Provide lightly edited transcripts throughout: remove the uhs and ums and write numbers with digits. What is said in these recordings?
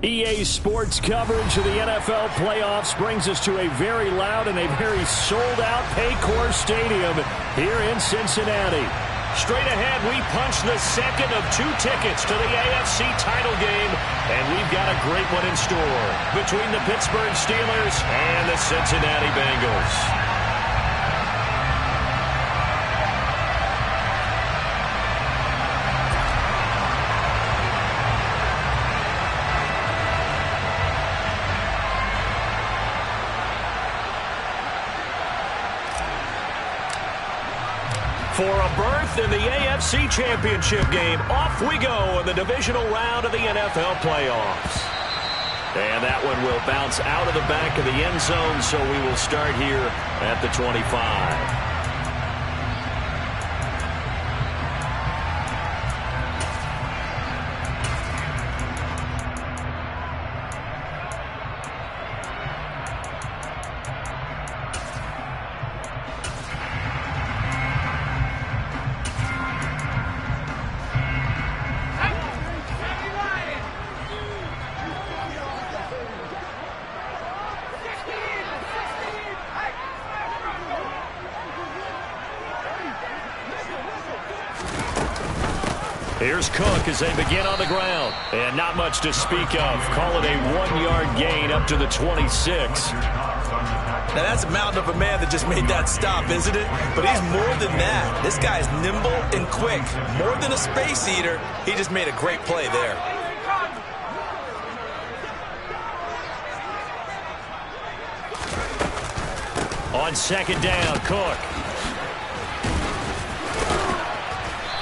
EA Sports coverage of the NFL playoffs brings us to a very loud and a very sold-out Paycor Stadium here in Cincinnati. Straight ahead, we punch the second of 2 tickets to the AFC title game, and we've got a great one in store between the Pittsburgh Steelers and the Cincinnati Bengals. For a berth in the AFC Championship game, off we go in the divisional round of the NFL playoffs. And that one will bounce out of the back of the end zone, so we will start here at the 25. Here's Cook as they begin on the ground. And not much to speak of. Call it a 1-yard gain up to the 26. Now that's a mountain of a man that just made that stop, isn't it? But he's more than that. This guy's nimble and quick. More than a space eater, he just made a great play there. On second down, Cook.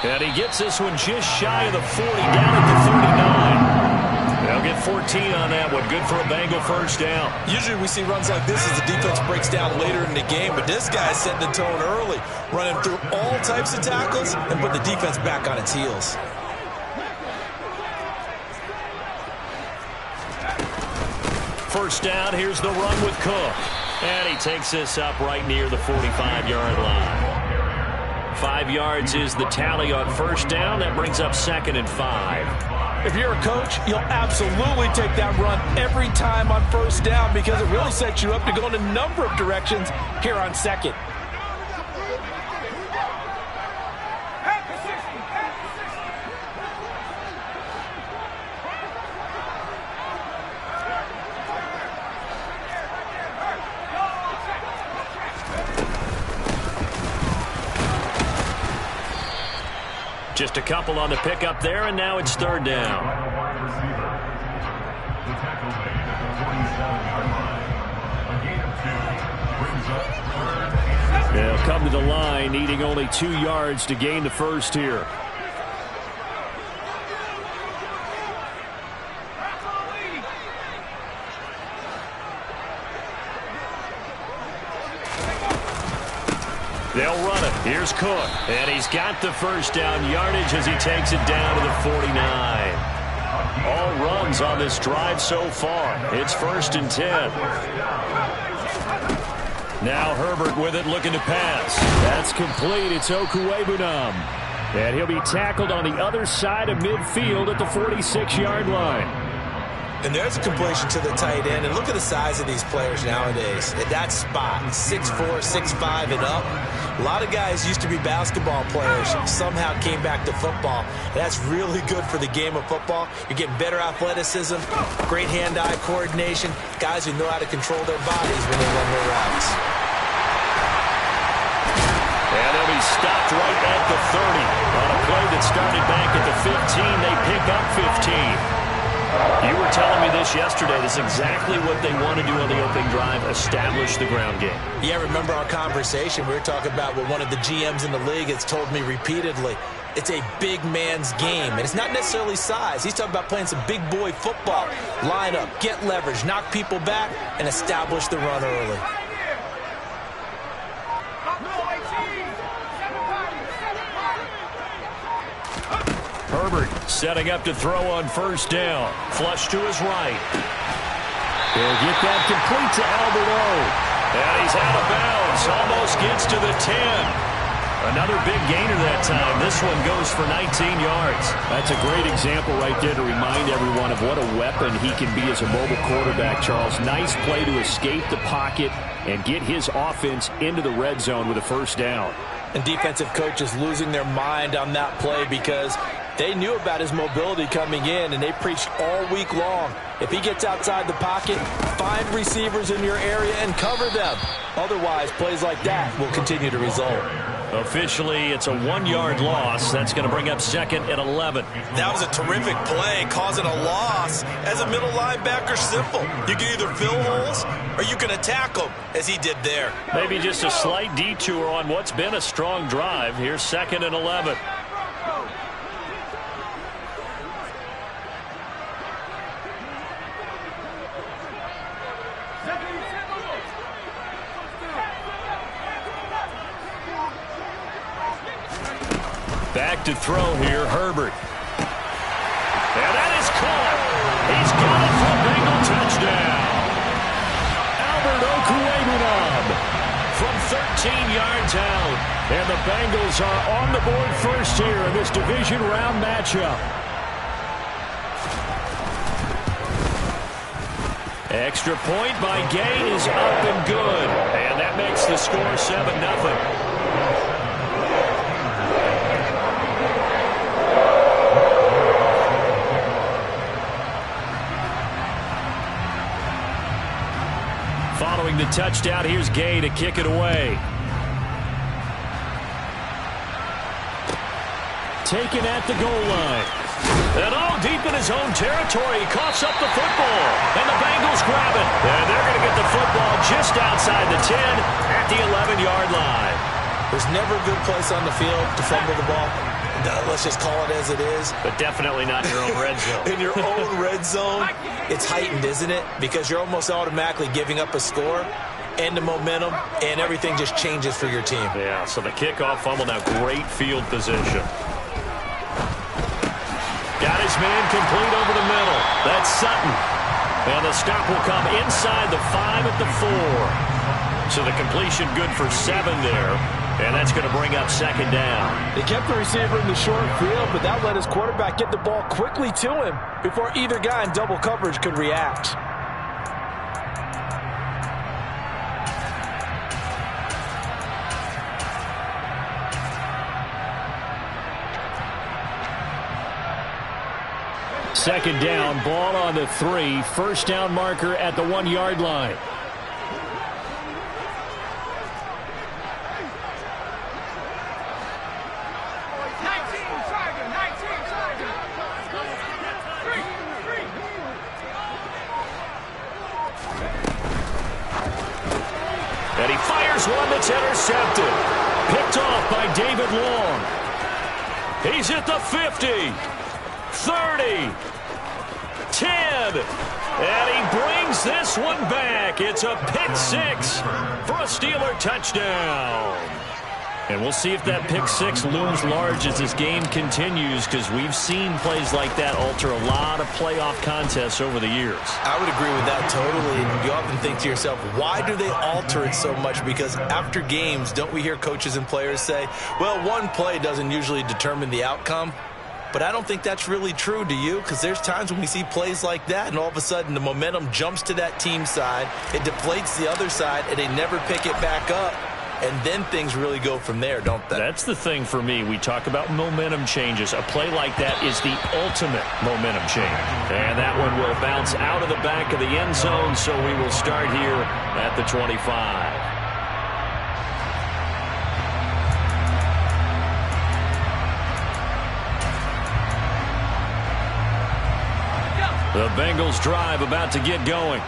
And he gets this one just shy of the 40, down at the 39. They'll get 14 on that one. Good for a Bengal first down. Usually we see runs like this as the defense breaks down later in the game, but this guy's setting the tone early, running through all types of tackles and put the defense back on its heels. First down, here's the run with Cook. And he takes this up right near the 45-yard line. 5 yards is the tally on first down. That brings up 2nd and 5. If you're a coach, you'll absolutely take that run every time on first down because it really sets you up to go in a number of directions here on second. Just a couple on the pickup there, and now it's 3rd down. They'll come to the line, needing only 2 yards to gain the first here. They'll run it. Here's Cook. And he's got the first down yardage as he takes it down to the 49. All runs on this drive so far. It's 1st and 10. Now Herbert with it, looking to pass. That's complete. It's Okuwebunam. And he'll be tackled on the other side of midfield at the 46-yard line. And there's a completion to the tight end. And look at the size of these players nowadays. At that spot, 6'4", 6'5", and up. A lot of guys used to be basketball players, somehow came back to football. That's really good for the game of football. You're getting better athleticism, great hand-eye coordination, guys who know how to control their bodies when they run their routes. And they'll be stopped right at the 30. On a play that started back at the 15, they pick up 15. You were telling me this yesterday. This is exactly what they want to do on the opening drive, establish the ground game. Yeah, remember our conversation. We were talking about what one of the GMs in the league has told me repeatedly. It's a big man's game, and it's not necessarily size. He's talking about playing some big boy football. Line up, get leverage, knock people back, and establish the run early. Herbert setting up to throw on first down. Flush to his right. He'll get that complete to Albert O. And he's out of bounds. Almost gets to the 10. Another big gainer that time. This one goes for 19 yards. That's a great example right there to remind everyone of what a weapon he can be as a mobile quarterback, Charles. Nice play to escape the pocket and get his offense into the red zone with a first down. And defensive coaches losing their mind on that play because they knew about his mobility coming in, and they preached all week long. If he gets outside the pocket, find receivers in your area and cover them. Otherwise, plays like that will continue to result. Officially, it's a 1-yard loss. That's going to bring up 2nd and 11. That was a terrific play, causing a loss. As a middle linebacker, simple. You can either fill holes or you can attack them, as he did there. Maybe just a slight detour on what's been a strong drive. Here's 2nd and 11. Back to throw here, Herbert. And that is caught. He's got it for a Bengal touchdown. Albert Okwuegbunam from 13 yards out. And the Bengals are on the board first here in this division round matchup. Extra point by Gay is up and good. And that makes the score 7-0. Following the touchdown, here's Gay to kick it away. Taken at the goal line. And all deep in his own territory, he coughs up the football. And the Bengals grab it. And they're going to get the football just outside the 10 at the 11-yard line. There's never a good place on the field to fumble the ball. Let's just call it as it is. But definitely not in your own red zone. In your own red zone, it's heightened, isn't it? Because you're almost automatically giving up a score and the momentum, and everything just changes for your team. Yeah, so the kickoff fumble, now great field position. Got his man complete over the middle. That's Sutton. And the stop will come inside the 5 at the 4. So the completion good for 7 there. And that's going to bring up 2nd down. They kept the receiver in the short field, but that let his quarterback get the ball quickly to him before either guy in double coverage could react. Second down, ball on the 3. First down marker at the 1-yard line. And he fires one that's intercepted. Picked off by David Long. He's at the 50, 30, 10. And he brings this one back. It's a pick 6 for a Steeler touchdown. And we'll see if that pick 6 looms large as this game continues, because we've seen plays like that alter a lot of playoff contests over the years. I would agree with that totally. You often think to yourself, why do they alter it so much? Because after games, don't we hear coaches and players say, well, one play doesn't usually determine the outcome? But I don't think that's really true, do you? Because there's times when we see plays like that, and all of a sudden the momentum jumps to that team side, it deflates the other side, and they never pick it back up. And then things really go from there, don't they? That's the thing for me. We talk about momentum changes. A play like that is the ultimate momentum change. And that one will bounce out of the back of the end zone, so we will start here at the 25. The Bengals drive about to get going.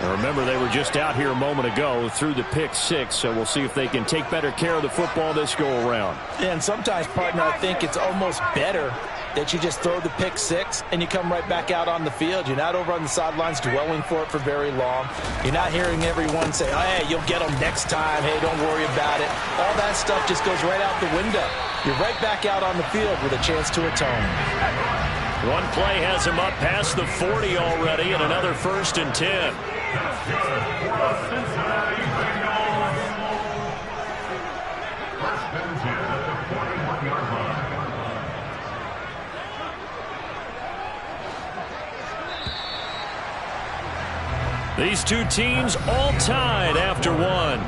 Remember, they were just out here a moment ago through the pick 6, so we'll see if they can take better care of the football this go-around. And sometimes, partner, I think it's almost better that you just throw the pick 6 and you come right back out on the field. You're not over on the sidelines dwelling for it for very long. You're not hearing everyone say, oh, hey, you'll get them next time. Hey, don't worry about it. All that stuff just goes right out the window. You're right back out on the field with a chance to atone. One play has him up past the 40 already, and another 1st and 10. These two teams all tied after one.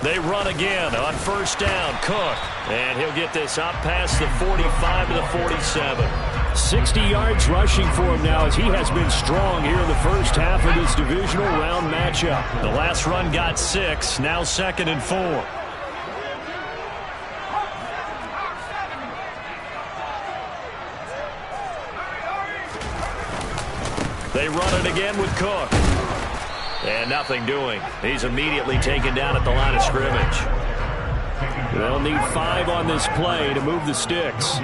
They run again on first down. Cook. And he'll get this up past the 45 to the 47. 60 yards rushing for him now as he has been strong here in the first half of this divisional round matchup. The last run got 6. Now 2nd and 4. They run it again with Cook. And nothing doing. He's immediately taken down at the line of scrimmage. They'll need 5 on this play to move the sticks.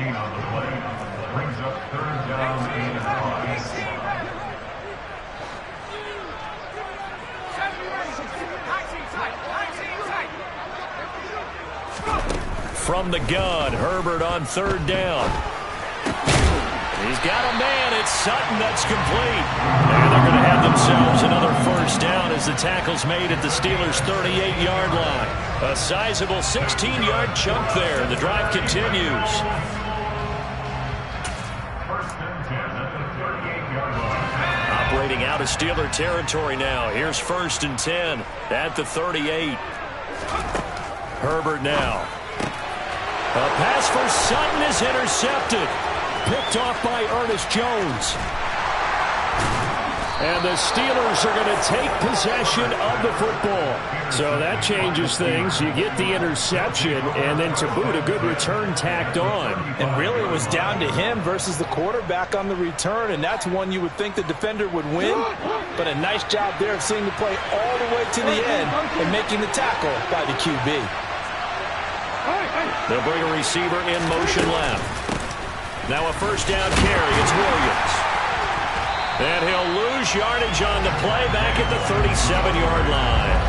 From the gun, Herbert on 3rd down. He's got a man. It's Sutton that's complete. And they're going to have themselves another first down as the tackle's made at the Steelers' 38-yard line. A sizable 16-yard chunk there. The drive continues. Operating out of Steeler territory now. Here's 1st and 10 at the 38. Herbert now. A pass for Sutton is intercepted. Picked off by Ernest Jones. And the Steelers are going to take possession of the football. So that changes things. You get the interception, and then to boot, a good return tacked on. And really it was down to him versus the quarterback on the return, and that's one you would think the defender would win. But a nice job there of seeing the play all the way to the end and making the tackle by the QB. They'll bring a receiver in motion left. Now a first down carry. It's Williams. And he'll lose yardage on the play back at the 37-yard line.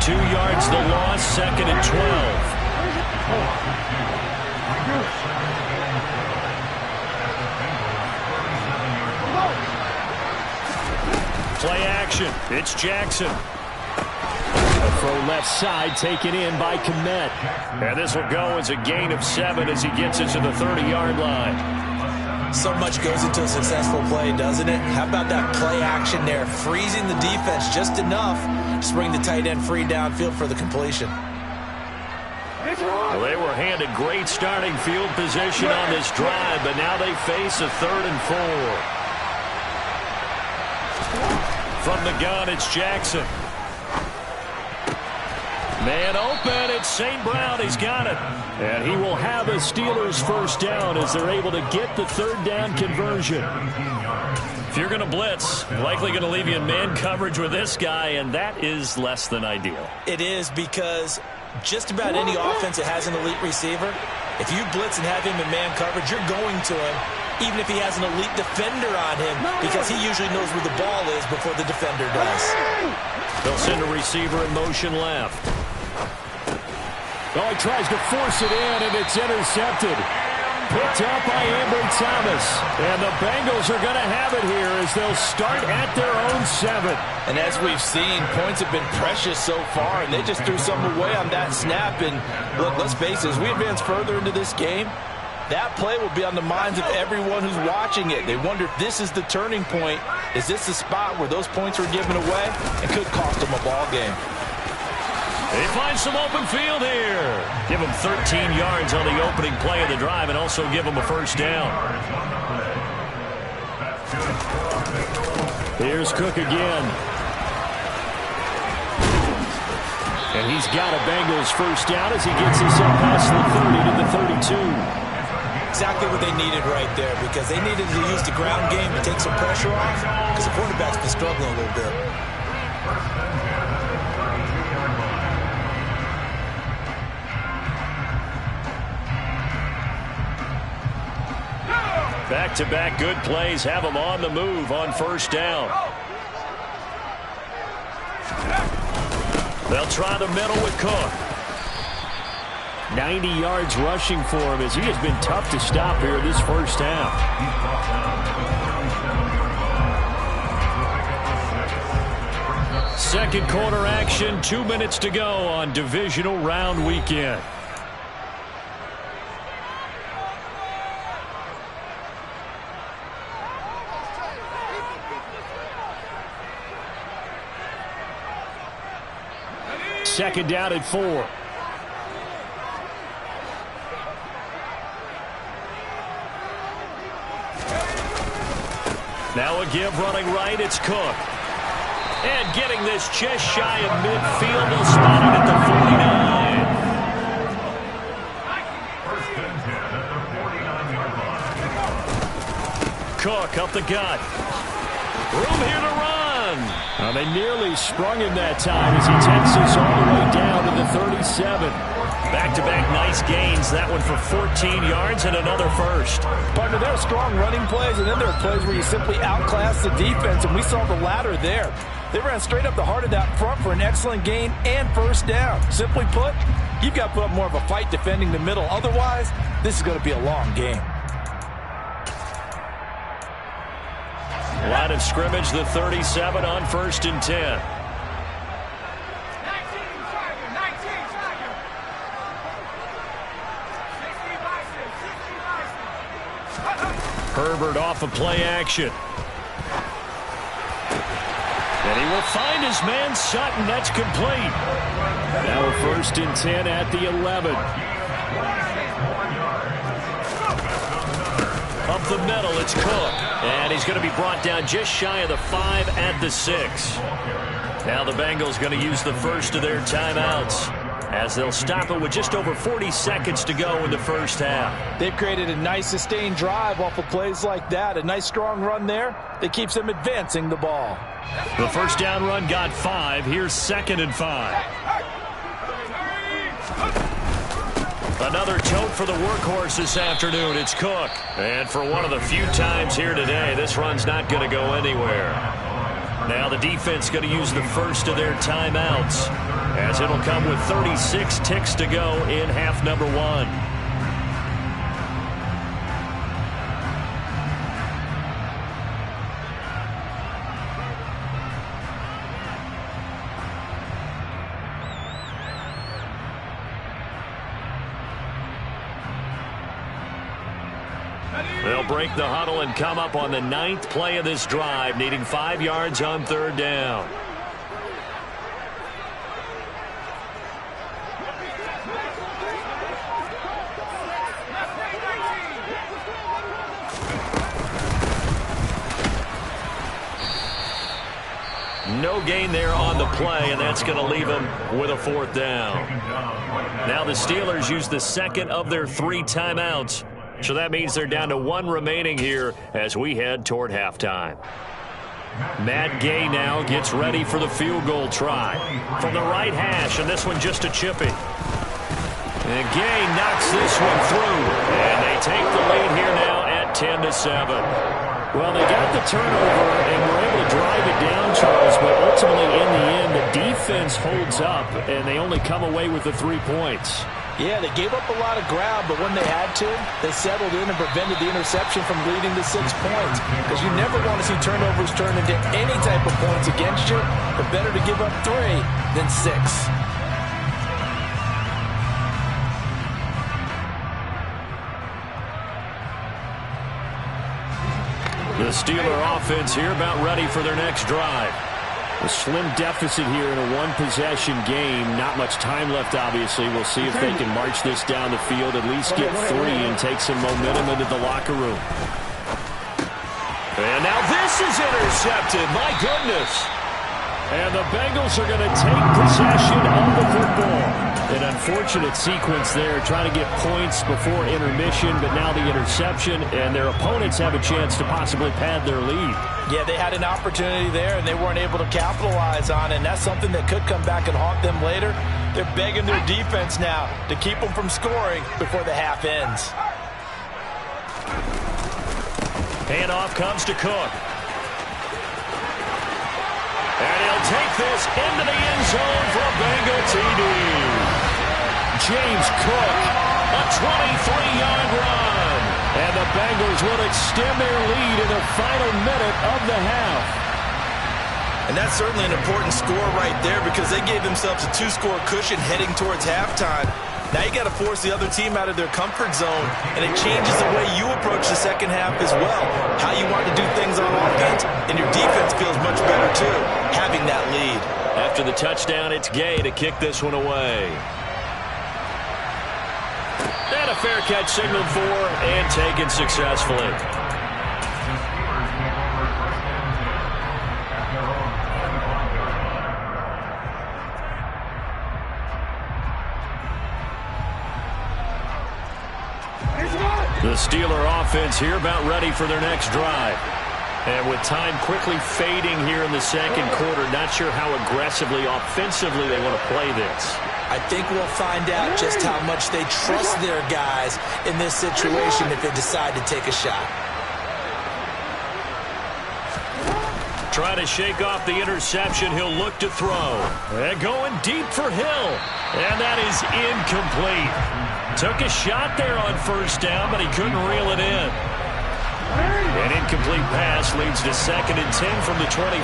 2 yards the loss, 2nd and 12. Play action. It's Jackson. A throw left side taken in by Kmet. And this will go as a gain of 7 as he gets it to the 30-yard line. So much goes into a successful play, doesn't it? How about that play action there? Freezing the defense just enough to bring the tight end free downfield for the completion. Well, they were handed great starting field position on this drive, but now they face a 3rd and 4. From the gun, it's Jackson. Man open, it's St. Brown. He's got it. And he will have a Steelers first down as they're able to get the 3rd down conversion. If you're going to blitz, likely going to leave you in man coverage with this guy, and that is less than ideal. It is, because just about any offense that has an elite receiver, if you blitz and have him in man coverage, you're going to him, even if he has an elite defender on him, because he usually knows where the ball is before the defender does. They'll send a receiver in motion left. Oh, he tries to force it in, and it's intercepted. Picked up by Ambry Thomas. And the Bengals are going to have it here as they'll start at their own 7. And as we've seen, points have been precious so far, and they just threw some away on that snap. And look, let's face it, as we advance further into this game, that play will be on the minds of everyone who's watching it. They wonder if this is the turning point. Is this the spot where those points were given away? It could cost them a ball game. They find some open field here. Give them 13 yards on the opening play of the drive and also give them a first down. Here's Cook again. And he's got a Bengals first down as he gets this up past the 30 to the 32. Exactly what they needed right there, because they needed to use the ground game to take some pressure off, because the quarterback's been struggling a little bit. Back-to-back good plays have them on the move on first down. They'll try the middle with Cook. 90 yards rushing for him as he has been tough to stop here this first half. Second quarter action, 2 minutes to go on divisional round weekend. Second down at 4. Now a give running right, it's Cook. And getting this just shy of midfield, they'll spot it at the 49. Cook up the gut. Room here to run. They nearly sprung him that time as he takes this all the way down to the 37. Back-to-back nice gains. That one for 14 yards and another first. Partner, there are strong running plays, and then there are plays where you simply outclass the defense, and we saw the latter there. They ran straight up the heart of that front for an excellent gain and first down. Simply put, you've got to put up more of a fight defending the middle. Otherwise, this is going to be a long game. Line of scrimmage, the 37 on first and 10. Herbert off of play action. And he will find his man Sutton. That's complete. Now a first and 10 at the 11. Up the middle, it's Cook. And he's going to be brought down just shy of the 5 at the 6. Now the Bengals going to use the first of their timeouts as they'll stop it with just over 40 seconds to go in the first half. They've created a nice sustained drive off of plays like that. A nice strong run there that keeps them advancing the ball. The first down run got 5. Here's second and 5. Another tote for the workhorse this afternoon. It's Cook. And for one of the few times here today, this run's not going to go anywhere. Now the defense going to use the first of their timeouts as it'll come with 36 ticks to go in half number 1. They'll break the huddle and come up on the 9th play of this drive, needing 5 yards on third down. No gain there on the play, and that's going to leave them with a 4th down. Now the Steelers use the second of their 3 timeouts. So that means they're down to 1 remaining here as we head toward halftime. Matt Gay now gets ready for the field goal try. From the right hash, and this one just a chippy. And Gay knocks this one through. And they take the lead here now at 10-7. Well, they got the turnover and were able to drive it down, Charles, but ultimately in the end, the defense holds up, and they only come away with the 3 points. Yeah, they gave up a lot of ground, but when they had to, they settled in and prevented the interception from leading to 6 points. Because you never want to see turnovers turn into any type of points against you, but better to give up 3 than 6. The Steeler offense here about ready for their next drive. A slim deficit here in a 1-possession game. Not much time left, obviously. We'll see if they can march this down the field, at least get 3 and take some momentum into the locker room. And now this is intercepted. My goodness. And the Bengals are going to take possession of the football. An unfortunate sequence there, trying to get points before intermission, but now the interception, and their opponents have a chance to possibly pad their lead. Yeah, they had an opportunity there, and they weren't able to capitalize on it, and that's something that could come back and haunt them later. They're begging their defense now to keep them from scoring before the half ends. Handoff comes to Cook. And he'll take this into the end zone for a Bengal TD. James Cook, a 23-yard run. And the Bengals will extend their lead in the final minute of the half. And that's certainly an important score right there because they gave themselves a 2-score cushion heading towards halftime. Now you got to force the other team out of their comfort zone, and it changes the way you approach the second half as well. How you want to do things on offense, and your defense feels much better too, having that lead. After the touchdown, it's Gay to kick this one away. And a fair catch signaled for and taken successfully. The Steeler offense here about ready for their next drive. And with time quickly fading here in the second quarter, not sure how aggressively, offensively they want to play this. I think we'll find out just how much they trust their guys in this situation if they decide to take a shot. Trying to shake off the interception, he'll look to throw. And going deep for Hill. And that is incomplete. Took a shot there on first down, but he couldn't reel it in. An incomplete pass leads to 2nd and 10 from the 25.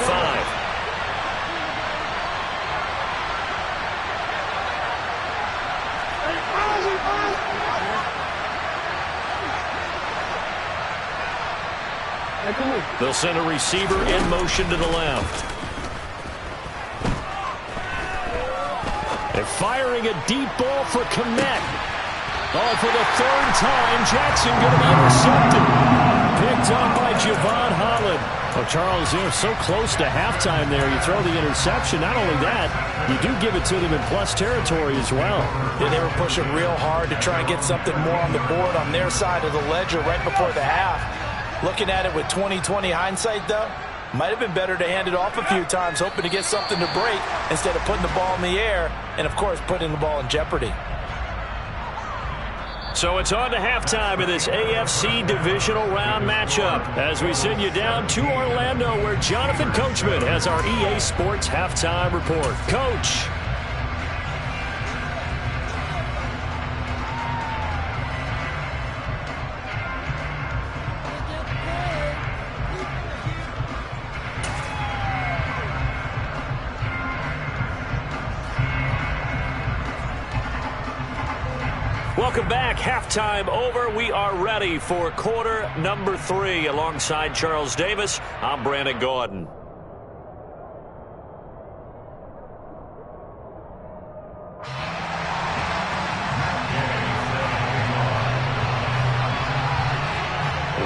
They'll send a receiver in motion to the left. And firing a deep ball for Kmet. Oh, for the 3rd time, Jackson going to be intercepted. Picked up by Javon Holland. Oh, Charles, you're so close to halftime there. You throw the interception. Not only that, you do give it to them in plus territory as well. Yeah, they were pushing real hard to try and get something more on the board on their side of the ledger right before the half. Looking at it with 20/20 hindsight, though, might have been better to hand it off a few times, hoping to get something to break instead of putting the ball in the air and, of course, putting the ball in jeopardy. So it's on to halftime in this AFC divisional round matchup as we send you down to Orlando where Jonathan Coachman has our EA Sports halftime report. Coach. Welcome back. Halftime over. We are ready for quarter number 3. Alongside Charles Davis, I'm Brandon Gordon.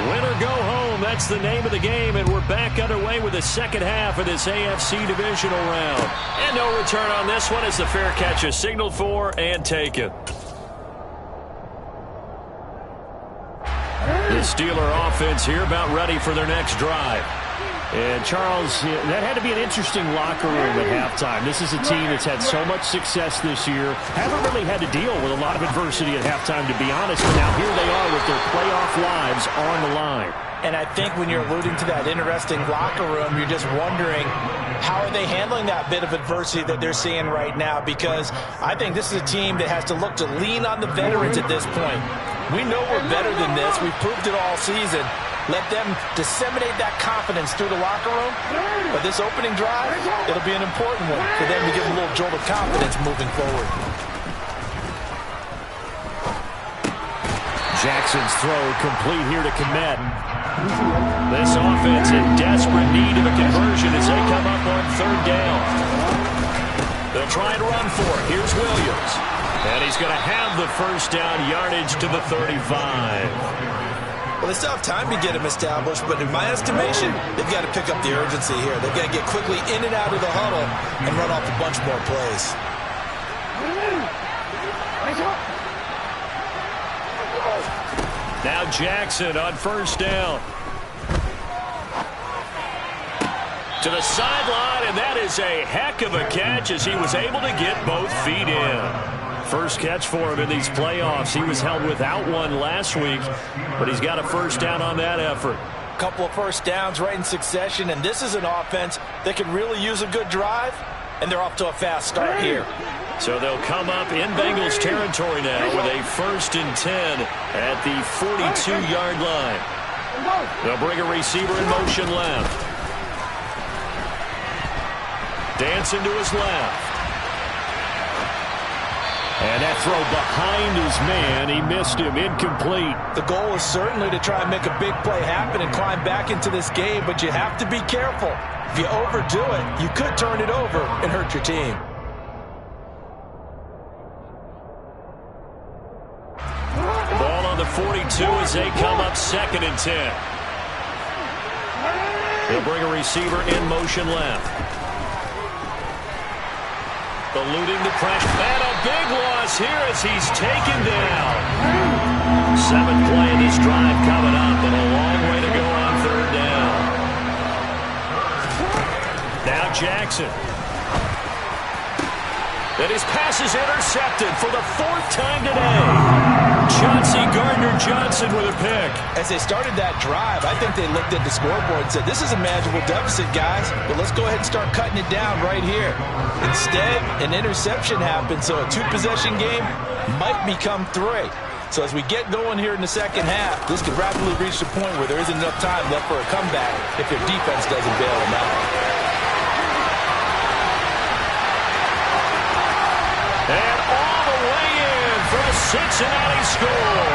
Win or go home, that's the name of the game, and we're back underway with the second half of this AFC divisional round. And no return on this one as the fair catch is signaled for and taken. The Steeler offense here about ready for their next drive. And, Charles, that had to be an interesting locker room at halftime. This is a team that's had so much success this year. Haven't really had to deal with a lot of adversity at halftime, to be honest. But now here they are with their playoff lives on the line. And I think when you're alluding to that interesting locker room, you're just wondering how are they handling that bit of adversity that they're seeing right now? Because I think this is a team that has to look to lean on the veterans at this point. We know we're better than this. We've proved it all season. Let them disseminate that confidence through the locker room. But this opening drive, it'll be an important one for them to give a little jolt of confidence moving forward. Jackson's throw complete here to Kmet. This offense in desperate need of a conversion as they come up on 3rd down. They'll try and run for it. Here's Williams. And he's going to have the first down yardage to the 35. Well, they still have time to get him established, but in my estimation, they've got to pick up the urgency here. They've got to get quickly in and out of the huddle and run off a bunch more plays. Now Jackson on first down. To the sideline, and that is a heck of a catch as he was able to get both feet in. First catch for him in these playoffs. He was held without one last week, but he's got a first down on that effort. Couple of first downs right in succession, and this is an offense that could really use a good drive, and they're off to a fast start here. So they'll come up in Bengals territory now with a 1st and 10 at the 42-yard line. They'll bring a receiver in motion left. Dancing to his left. And that throw behind his man, he missed him, incomplete. The goal is certainly to try and make a big play happen and climb back into this game, but you have to be careful. If you overdo it, you could turn it over and hurt your team. Ball on the 42 as they come up 2nd and 10. He'll bring a receiver in motion left. Eluding the pressure. And a big loss here as he's taken down. 7th play of this drive coming up, and a long way to go on 3rd down. Now Jackson. And his pass is intercepted for the 4th time today. Chauncey Gardner-Johnson with a pick. As they started that drive, I think they looked at the scoreboard and said, this is a manageable deficit, guys, but let's go ahead and start cutting it down right here. Instead, an interception happened, so a 2-possession game might become 3. So as we get going here in the second half, this could rapidly reach the point where there isn't enough time left for a comeback if their defense doesn't bail them out. And all the way in for a Cincinnati score.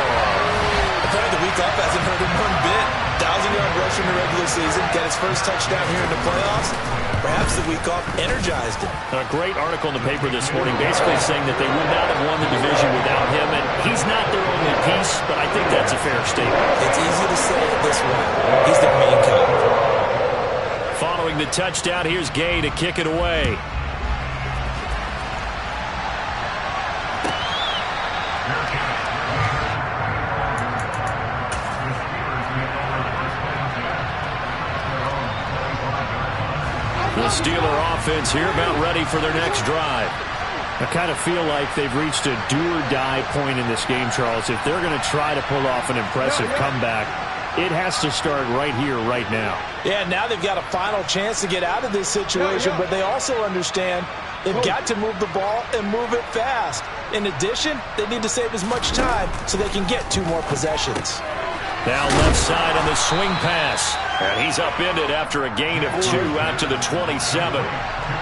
Apparently the week off hasn't hurt him one bit. 1,000-yard rush in the regular season, got his first touchdown here in the playoffs. Perhaps the week off energized him. A great article in the paper this morning basically saying that they would not have won the division without him, and he's not their only piece, but I think that's a fair statement. It's easy to say it this way. He's their main guy. Following the touchdown, here's Gay to kick it away. The Steeler offense here about ready for their next drive. I kind of feel like they've reached a do-or-die point in this game, Charles. If they're going to try to pull off an impressive comeback, it has to start right here, right now. Yeah, now they've got a final chance to get out of this situation, but they also understand they've got to move the ball and move it fast. In addition, they need to save as much time so they can get 2 more possessions. Now left side on the swing pass. And he's upended after a gain of 2 out to the 27.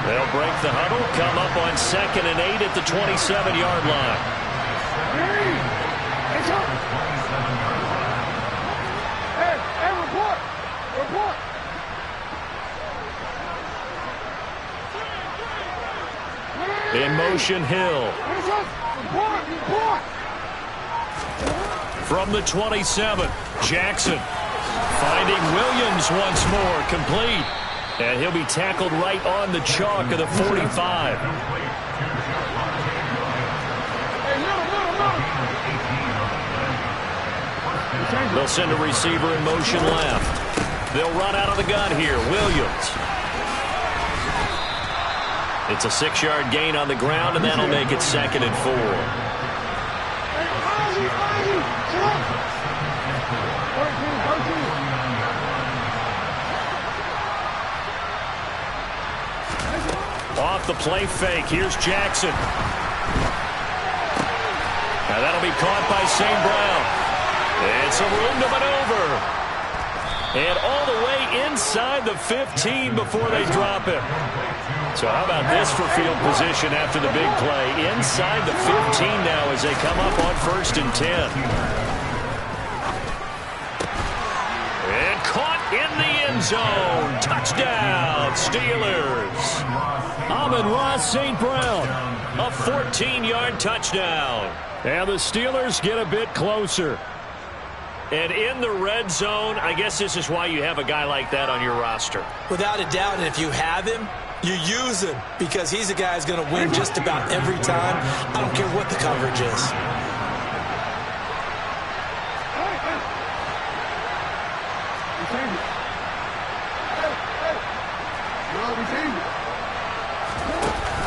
They'll break the huddle, come up on 2nd and 8 at the 27-yard line. In motion, Hill. From the 27, Jackson. Finding Williams once more, complete. And he'll be tackled right on the chalk of the 45. They'll send a receiver in motion left. They'll run out of the gun here, Williams. It's a 6-yard gain on the ground, and that'll make it 2nd and 4. Off the play fake, here's Jackson. Now that'll be caught by St. Brown. It's a room to maneuver. And all the way inside the 15 before they drop him. So how about this for field position after the big play? Inside the 15 now as they come up on 1st and 10. And caught in the end zone. Touchdown, Steelers. Amon-Ra St. Brown, a 14-yard touchdown. And the Steelers get a bit closer. And in the red zone, I guess this is why you have a guy like that on your roster. Without a doubt, and if you have him, you use him because he's a guy who's going to win just about every time. I don't care what the coverage is.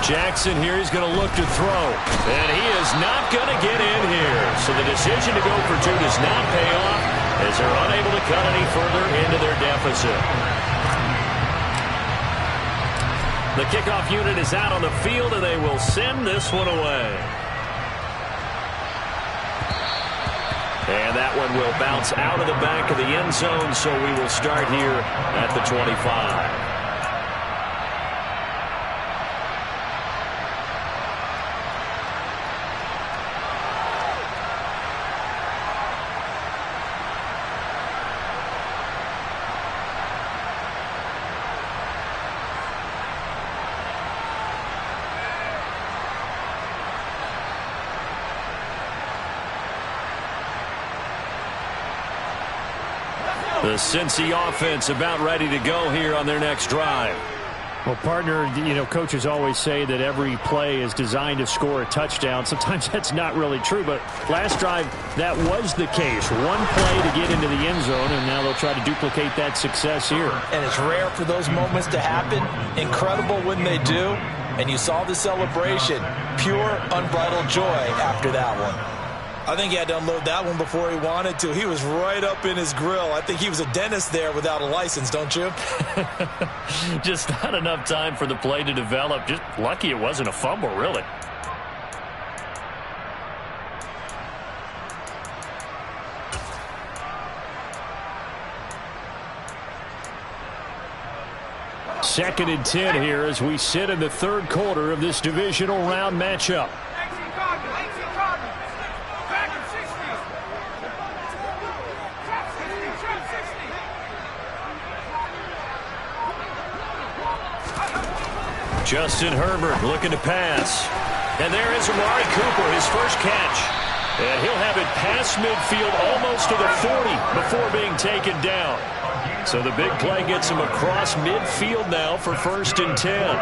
Jackson here, he's going to look to throw. And he is not going to get in here. So the decision to go for 2 does not pay off. as they're unable to cut any further into their deficit. The kickoff unit is out on the field, and they will send this one away. And that one will bounce out of the back of the end zone, so we will start here at the 25. The Cincy offense about ready to go here on their next drive. Well, partner, coaches always say that every play is designed to score a touchdown. Sometimes that's not really true, but last drive, that was the case. One play to get into the end zone, and now they'll try to duplicate that success here. And it's rare for those moments to happen. Incredible when they do. And you saw the celebration. Pure, unbridled joy after that one. I think he had to unload that one before he wanted to. He was right up in his grill. I think he was a dentist there without a license, don't you? Just not enough time for the play to develop. Just lucky it wasn't a fumble, really. Second and 10 here as we sit in the third quarter of this divisional round matchup. Justin Herbert looking to pass. And there is Amari Cooper, his first catch. And he'll have it past midfield almost to the 40 before being taken down. So the big play gets him across midfield now for 1st and 10.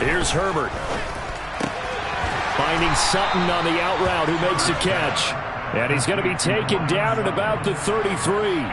Here's Herbert. Finding Sutton on the out route, who makes a catch. And he's going to be taken down at about the 33.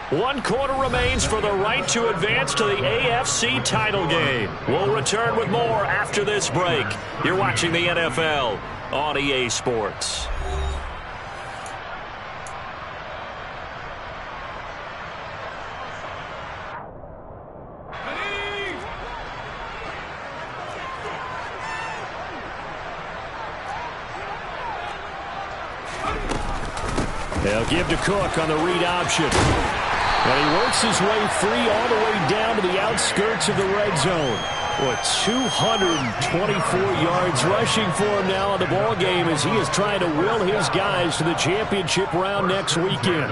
One quarter remains for the right to advance to the AFC title game. We'll return with more after this break. You're watching the NFL on EA Sports. They'll give to Cook on the read option. And he works his way free all the way down to the outskirts of the red zone. What, 224 yards rushing for him now in the ball game as he is trying to will his guys to the championship round next weekend.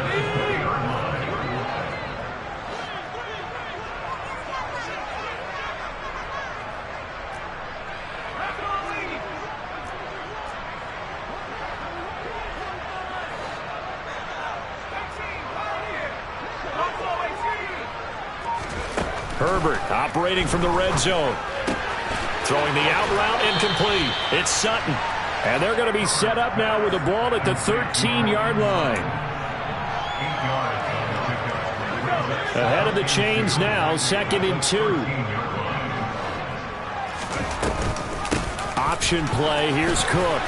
Herbert operating from the red zone. Throwing the out route incomplete. It's Sutton. And they're going to be set up now with the ball at the 13-yard line. Ahead of the chains now, 2nd and 2. Option play. Here's Cook.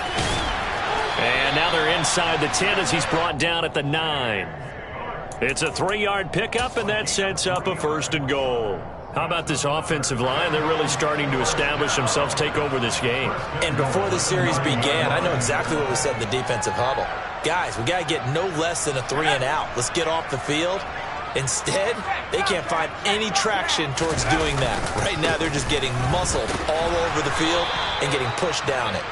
And now they're inside the 10 as he's brought down at the 9. It's a 3-yard pickup, and that sets up a 1st and goal. How about this offensive line? They're really starting to establish themselves, take over this game. And before the series began, I know exactly what we said in the defensive huddle. Guys, we got to get no less than a 3 and out. Let's get off the field. Instead, they can't find any traction towards doing that. Right now, they're just getting muscled all over the field and getting pushed down it.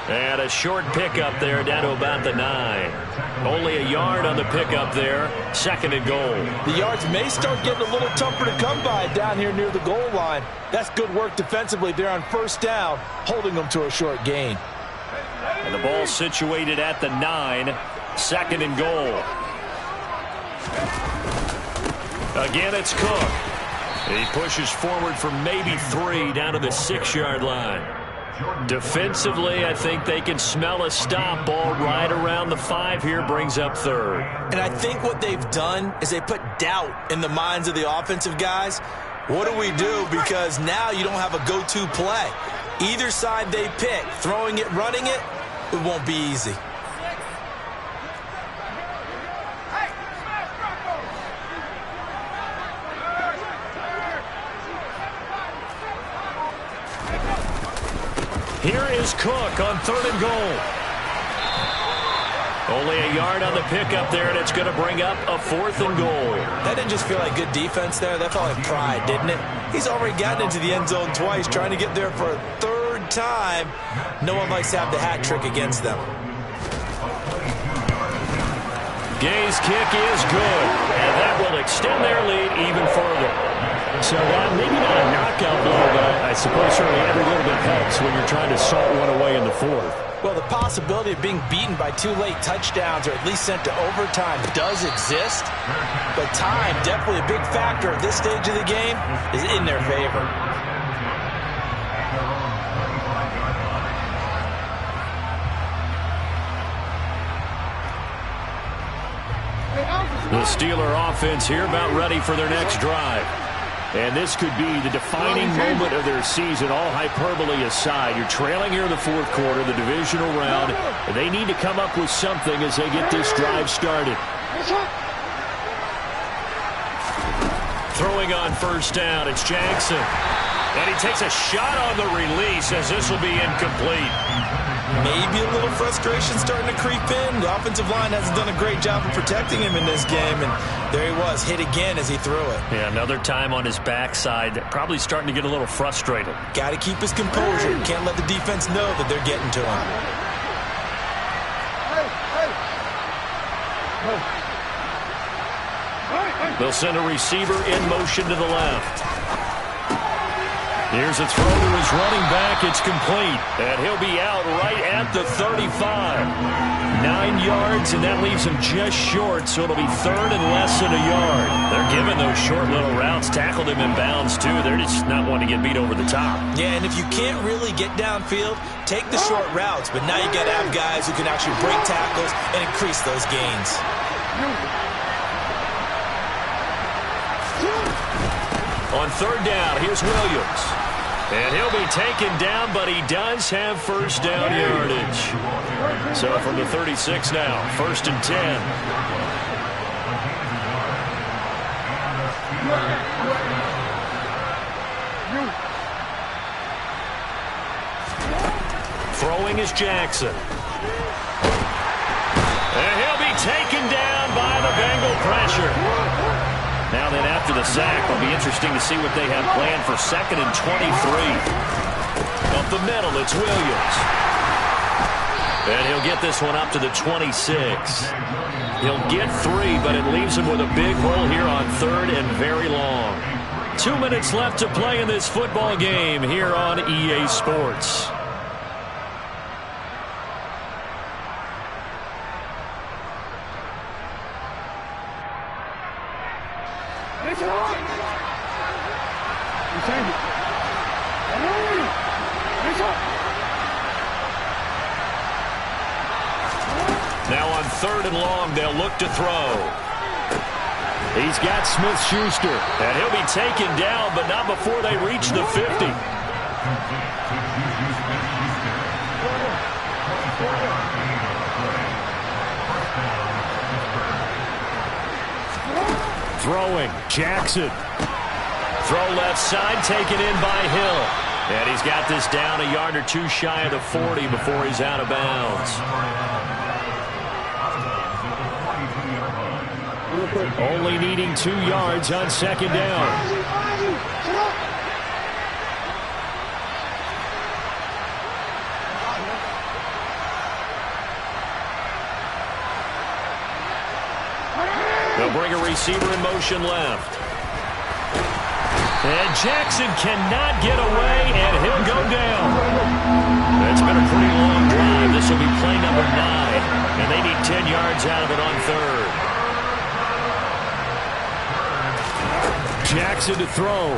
And a short pickup there down to about the 9. Only a yard on the pickup there. 2nd and goal. The yards may start getting a little tougher to come by down here near the goal line. That's good work defensively there on 1st down, holding them to a short gain. And the ball situated at the 9. 2nd and goal. Again, it's Cook. He pushes forward for maybe 3 down to the 6-yard line. Defensively, I think they can smell a stop. Ball right around the 5 here, brings up 3rd. And I think what they've done is they put doubt in the minds of the offensive guys. What do we do? Because now you don't have a go-to play. Either side they pick, throwing it, running it, it won't be easy. Here is Cook on 3rd and goal. Only a yard on the pickup there, and it's going to bring up a 4th and goal. That didn't just feel like good defense there. That felt like pride, didn't it? He's already gotten into the end zone twice, trying to get there for a 3rd time. No one likes to have the hat trick against them. Gay's kick is good, and that will extend their lead even further. So maybe not a knockout blow, but I suppose certainly every little bit helps when you're trying to salt one away in the 4th. Well, the possibility of being beaten by 2 late touchdowns or at least sent to overtime does exist, but time, definitely a big factor at this stage of the game, is in their favor. The Steeler offense here about ready for their next drive. And this could be the defining moment of their season, all hyperbole aside. You're trailing here in the 4th quarter, the divisional round. They need to come up with something as they get this drive started. Throwing on 1st down, it's Jackson. And he takes a shot on the release as this will be incomplete. Maybe a little frustration starting to creep in. The offensive line hasn't done a great job of protecting him in this game, and there he was, hit again as he threw it. Yeah, another time on his backside, probably starting to get a little frustrated. Got to keep his composure. Can't let the defense know that they're getting to him. They'll send a receiver in motion to the left. Here's a throw to his running back. It's complete. And he'll be out right at the 35. 9 yards, and that leaves him just short, so it'll be 3rd and less than a yard. They're giving those short little routes. Tackled him in bounds, too. They're just not wanting to get beat over the top. Yeah, and if you can't really get downfield, take the short routes. But now you got to have guys who can actually break tackles and increase those gains. On 3rd down, here's Williams. And he'll be taken down, but he does have 1st down yardage. So from the 36 now, 1st and 10. Throwing is Jackson. And he'll be taken down by the Bengal pressure. Now then, after the sack, it'll be interesting to see what they have planned for 2nd and 23. Up the middle, it's Williams. And he'll get this one up to the 26. He'll get 3, but it leaves him with a big hole here on 3rd and very long. 2 minutes left to play in this football game here on EA Sports. Now on 3rd and long, they'll look to throw. He's got Smith-Schuster, and he'll be taken down, but not before they reach the 50. Throwing, Jackson. Throw left side, taken in by Hill. And he's got this down a yard or 2 shy of the 40 before he's out of bounds. Only needing 2 yards on 2nd down. They'll bring a receiver in motion left. And Jackson cannot get away, and he'll go down. It's been a pretty long drive. This will be play number 9, and they need 10 yards out of it on third. Jackson to throw.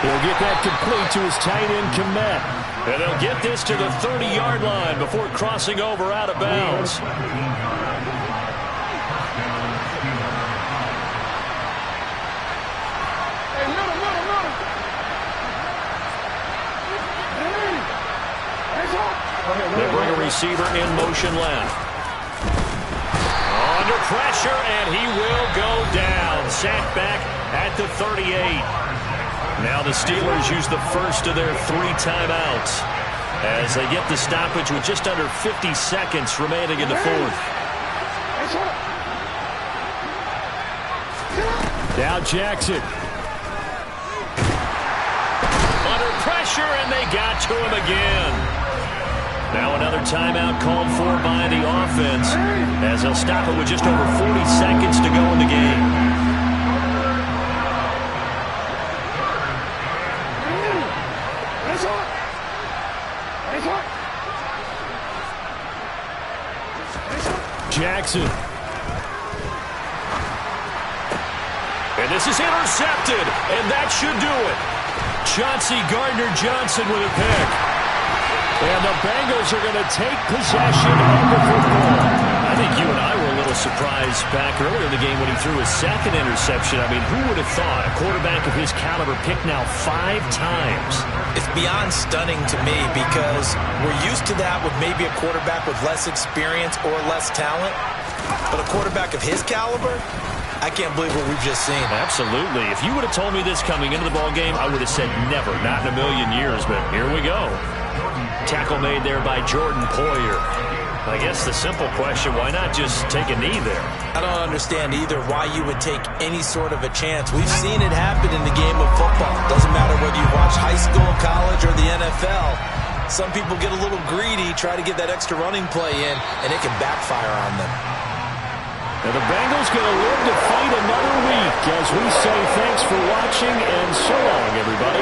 He'll get that complete to his tight end, Kmet. And they'll get this to the 30-yard line before crossing over out of bounds. They bring a receiver in motion left. Under pressure, and he will go down. Sacked back at the 38. Now the Steelers use the first of their 3 timeouts as they get the stoppage with just under 50 seconds remaining in the fourth. Now Jackson. Under pressure, and they got to him again. Now another timeout called for by the offense as they'll stop it with just over 40 seconds to go in the game. Jackson. And this is intercepted, and that should do it. Chauncey Gardner-Johnson with a pick. And the Bengals are going to take possession of the football. I think you and I were a little surprised back earlier in the game when he threw his second interception. I mean, who would have thought a quarterback of his caliber picked now 5 times? It's beyond stunning to me because we're used to that with maybe a quarterback with less experience or less talent. But a quarterback of his caliber, I can't believe what we've just seen. Absolutely. If you would have told me this coming into the ball game, I would have said never, not in a million years. But here we go. Tackle made there by Jordan Poyer. I guess the simple question, why not just take a knee there? I don't understand either why you would take any sort of a chance. We've seen it happen in the game of football. Doesn't matter whether you watch high school, college, or the NFL. Some people get a little greedy, try to get that extra running play in, and it can backfire on them. And the Bengals going to live to fight another week as we say thanks for watching and so long, everybody.